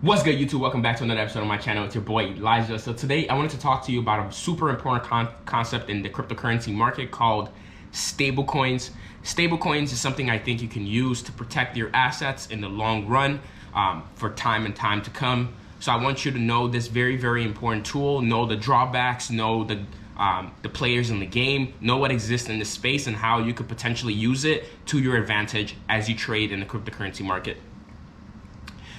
What's good, YouTube? Welcome back to another episode of my channel. It's your boy Elijah. So today I wanted to talk to you about a super important concept in the cryptocurrency market called stablecoins. Stablecoins is something I think you can use to protect your assets in the long run for time and time to come. So I want you to know this very, very important tool, know the drawbacks, know the players in the game, know what exists in this space and how you could potentially use it to your advantage as you trade in the cryptocurrency market.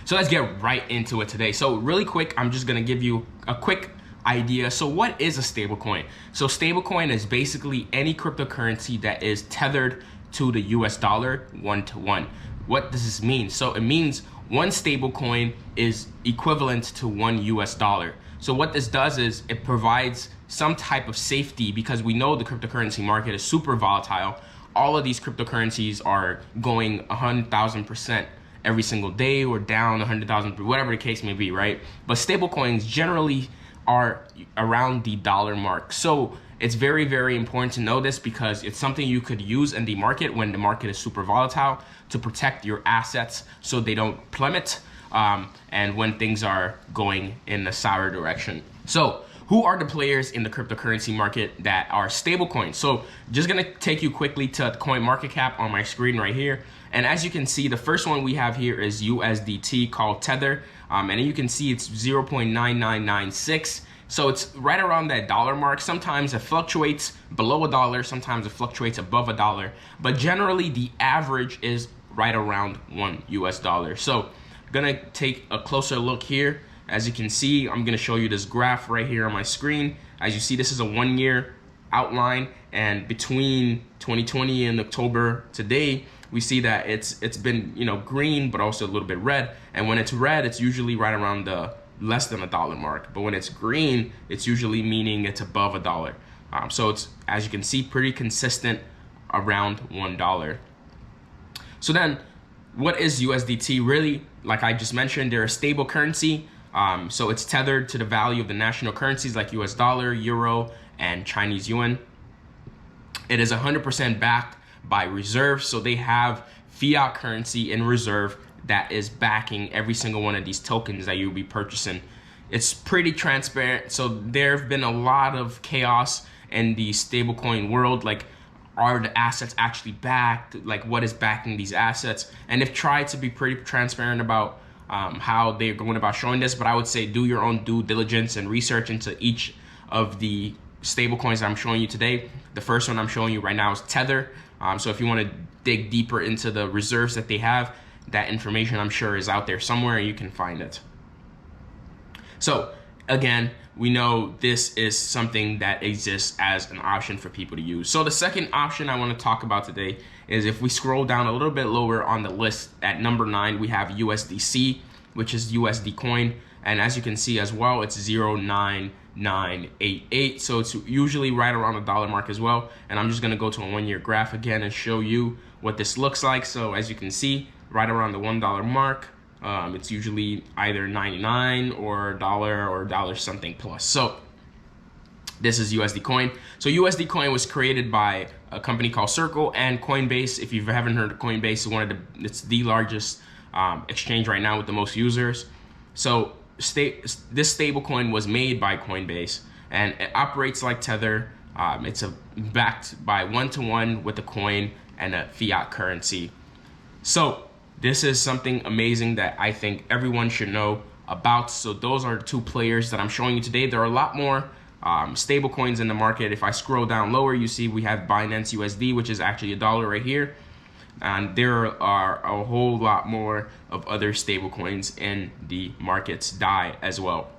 So let's get right into it today. So really quick, I'm just gonna give you a quick idea. So what is a stablecoin? So stablecoin is basically any cryptocurrency that is tethered to the US dollar one-to-one. What does this mean? So it means one stablecoin is equivalent to one US dollar. So what this does is it provides some type of safety because we know the cryptocurrency market is super volatile. All of these cryptocurrencies are going 100,000% every single day or down 100,000, whatever the case may be, right? But stablecoins generally are around the dollar mark. So it's very, very important to know this because it's something you could use in the market when the market is super volatile to protect your assets so they don't plummet and when things are going in a sour direction. So who are the players in the cryptocurrency market that are stablecoins? So just gonna take you quickly to coin market cap on my screen right here. And as you can see, the first one we have here is USDT called Tether. And you can see it's 0.9996. So it's right around that dollar mark. Sometimes it fluctuates below $1, sometimes it fluctuates above $1. But generally the average is right around $1 US. So gonna take a closer look here. As you can see, I'm gonna show you this graph right here on my screen. As you see, this is a 1 year outline, and between 2020 and October today, we see that it's been, you know, green, but also a little bit red. And when it's red, it's usually right around the less than $1 mark. But when it's green, it's usually meaning it's above $1. So it's, as you can see, pretty consistent around $1. So then, what is USDT really? Like I just mentioned, they're a stable currency. So it's tethered to the value of the national currencies like US dollar, euro, and Chinese yuan. It is 100% backed by reserves. So they have fiat currency in reserve that is backing every single one of these tokens that you'll be purchasing. It's pretty transparent. So there have been a lot of chaos in the stablecoin world. Like, are the assets actually backed? Like, what is backing these assets? And they've tried to be pretty transparent about how they're going about showing this, but I would say do your own due diligence and research into each of the stablecoins I'm showing you today. The first one I'm showing you right now is Tether. So if you want to dig deeper into the reserves that they have, that information I'm sure is out there somewhere and you can find it. So again, we know this is something that exists as an option for people to use. So the second option I want to talk about today is if we scroll down a little bit lower on the list at number 9, we have USDC, which is usdccoin. And as you can see as well, it's 0.9988. So it's usually right around the dollar mark as well. And I'm just going to go to a 1 year graph again and show you what this looks like. So as you can see, right around the $1 mark, it's usually either 99 or $1 something plus. So this is USD coin. So USD coin was created by a company called Circle and Coinbase. If you haven't heard of Coinbase, it's the largest exchange right now with the most users. So this stable coin was made by Coinbase and it operates like Tether. It's backed by one-to-one with a coin and a fiat currency. So this is something amazing that I think everyone should know about. So those are the two players that I'm showing you today. There are a lot more stable coins in the market. If I scroll down lower, you see we have Binance USD, which is actually $1 right here. And there are a whole lot more of other stable coins in the market's DAI as well.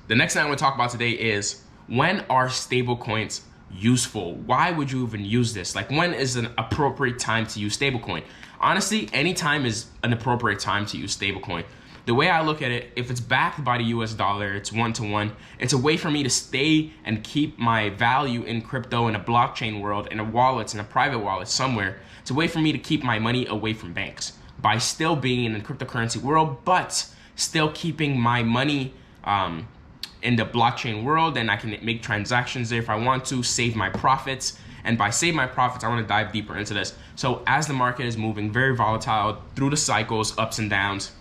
The next thing I'm going to talk about today is, when are stable coins useful? Why would you even use this? Like, when is an appropriate time to use stablecoin? Honestly, any time is an appropriate time to use stablecoin. The way I look at it, if it's backed by the US dollar, it's one-to-one. It's a way for me to stay and keep my value in crypto, in a blockchain world, in a wallet, in a private wallet somewhere. It's a way for me to keep my money away from banks by still being in the cryptocurrency world, but still keeping my money in the blockchain world, and I can make transactions there if I want to, save my profits. And by save my profits, I want to dive deeper into this. So as the market is moving very volatile through the cycles, ups and downs,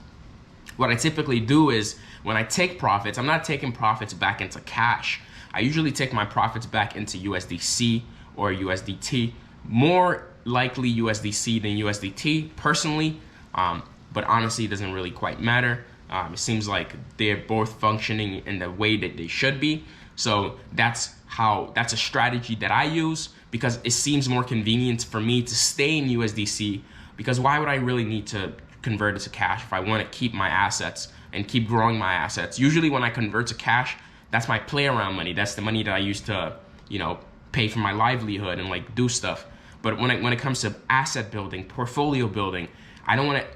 What I typically do is when I take profits, I'm not taking profits back into cash. I usually take my profits back into USDC or USDT, more likely USDC than USDT personally, but honestly, it doesn't really quite matter. It seems like they're both functioning in the way that they should be. So that's a strategy that I use, because it seems more convenient for me to stay in USDC, because why would I really need to convert it to cash if I want to keep my assets and keep growing my assets? Usually when I convert to cash, that's my play around money. That's the money that I use to, pay for my livelihood and like do stuff. But when it comes to asset building, portfolio building, I don't want to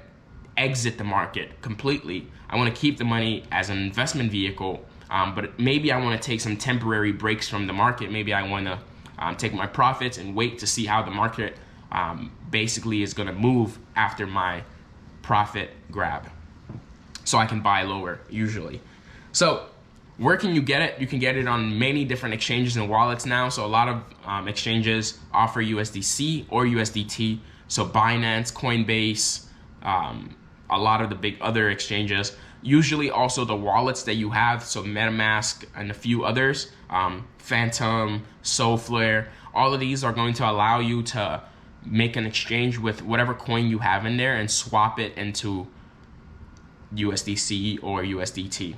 exit the market completely. I want to keep the money as an investment vehicle, but maybe I want to take some temporary breaks from the market. Maybe I want to take my profits and wait to see how the market basically is going to move after my profit grab, so I can buy lower usually. So where can you get it? You can get it on many different exchanges and wallets now. So a lot of exchanges offer USDC or USDT. So Binance, Coinbase, a lot of the big other exchanges. Usually also the wallets that you have, so MetaMask and a few others, Phantom, Solflare, all of these are going to allow you to make an exchange with whatever coin you have in there and swap it into USDC or USDT.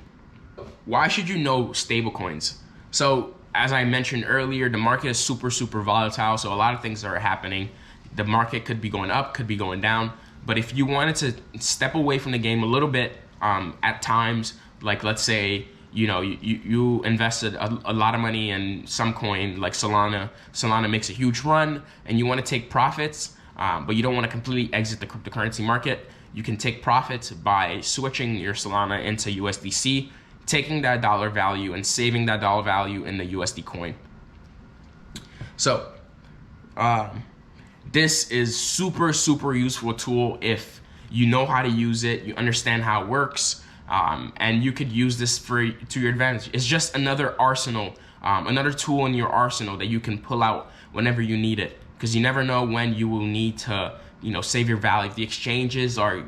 Why should you know stablecoins? So as I mentioned earlier, the market is super volatile. So a lot of things are happening. The market could be going up, could be going down. But if you wanted to step away from the game a little bit at times, like let's say, you invested a lot of money in some coin like Solana makes a huge run and you want to take profits, but you don't want to completely exit the cryptocurrency market, you can take profits by switching your Solana into USDC, taking that dollar value and saving that dollar value in the USD coin. So this is super useful tool if you know how to use it, you understand how it works, and you could use this to your advantage. It's just another arsenal, another tool in your arsenal that you can pull out whenever you need it, because you never know when you will need to, save your value. If the exchanges are,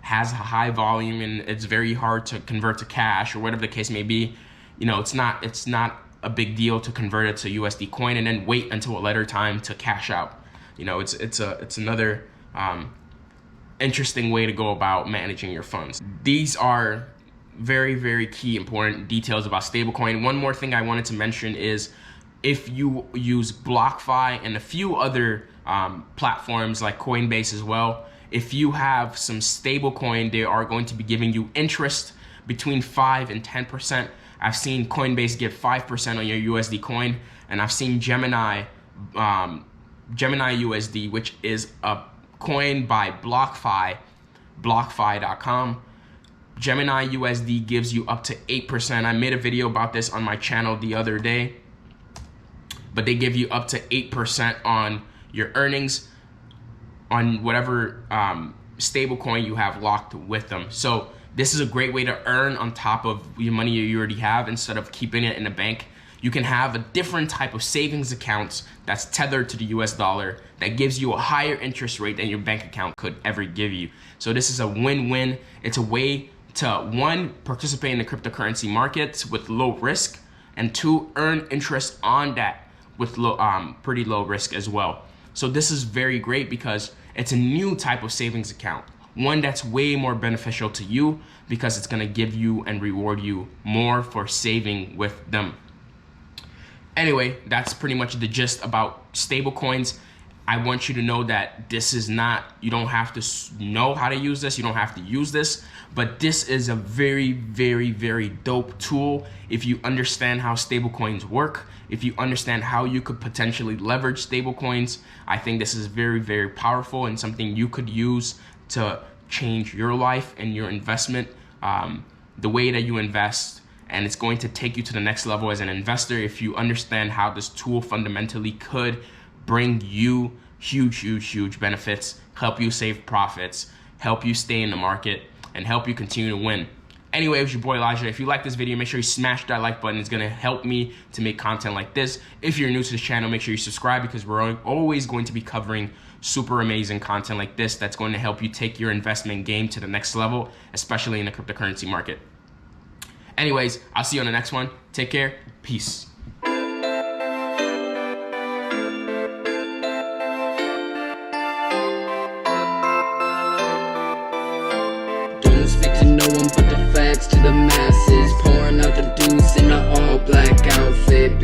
has a high volume and it's very hard to convert to cash or whatever the case may be, it's not a big deal to convert it to USD coin and then wait until a later time to cash out. It's another interesting way to go about managing your funds. These are very key important details about stablecoin. One more thing I wanted to mention is if you use BlockFi and a few other platforms like Coinbase as well, if you have some stablecoin, they are going to be giving you interest between 5 and 10%. I've seen Coinbase give 5% on your USD coin, and I've seen Gemini USD, which is a coin by BlockFi, blockfi.com. Gemini USD gives you up to 8%. I made a video about this on my channel the other day, but they give you up to 8% on your earnings on whatever stable coin you have locked with them. So this is a great way to earn on top of your money you already have. Instead of keeping it in a bank, you can have a different type of savings account that's tethered to the US dollar that gives you a higher interest rate than your bank account could ever give you. So this is a win-win. It's a way to, one, participate in the cryptocurrency markets with low risk, and two, earn interest on that with pretty low risk as well. So this is very great because it's a new type of savings account, one that's way more beneficial to you because it's gonna give you and reward you more for saving with them. Anyway, that's pretty much the gist about stablecoins. I want you to know that this is not, you don't have to know how to use this, you don't have to use this, but this is a very dope tool if you understand how stablecoins work, if you understand how you could potentially leverage stablecoins. I think this is very powerful and something you could use to change your life and your investment, the way that you invest, and it's going to take you to the next level as an investor if you understand how this tool fundamentally could bring you huge benefits, help you save profits, help you stay in the market, and help you continue to win. Anyway, it was your boy Elijah. If you like this video, make sure you smash that like button. It's gonna help me to make content like this. If you're new to this channel, make sure you subscribe, because we're always going to be covering super amazing content like this that's going to help you take your investment game to the next level, especially in the cryptocurrency market. Anyways, I'll see you on the next one. Take care. Peace. Don't speak to no one but the facts to the max.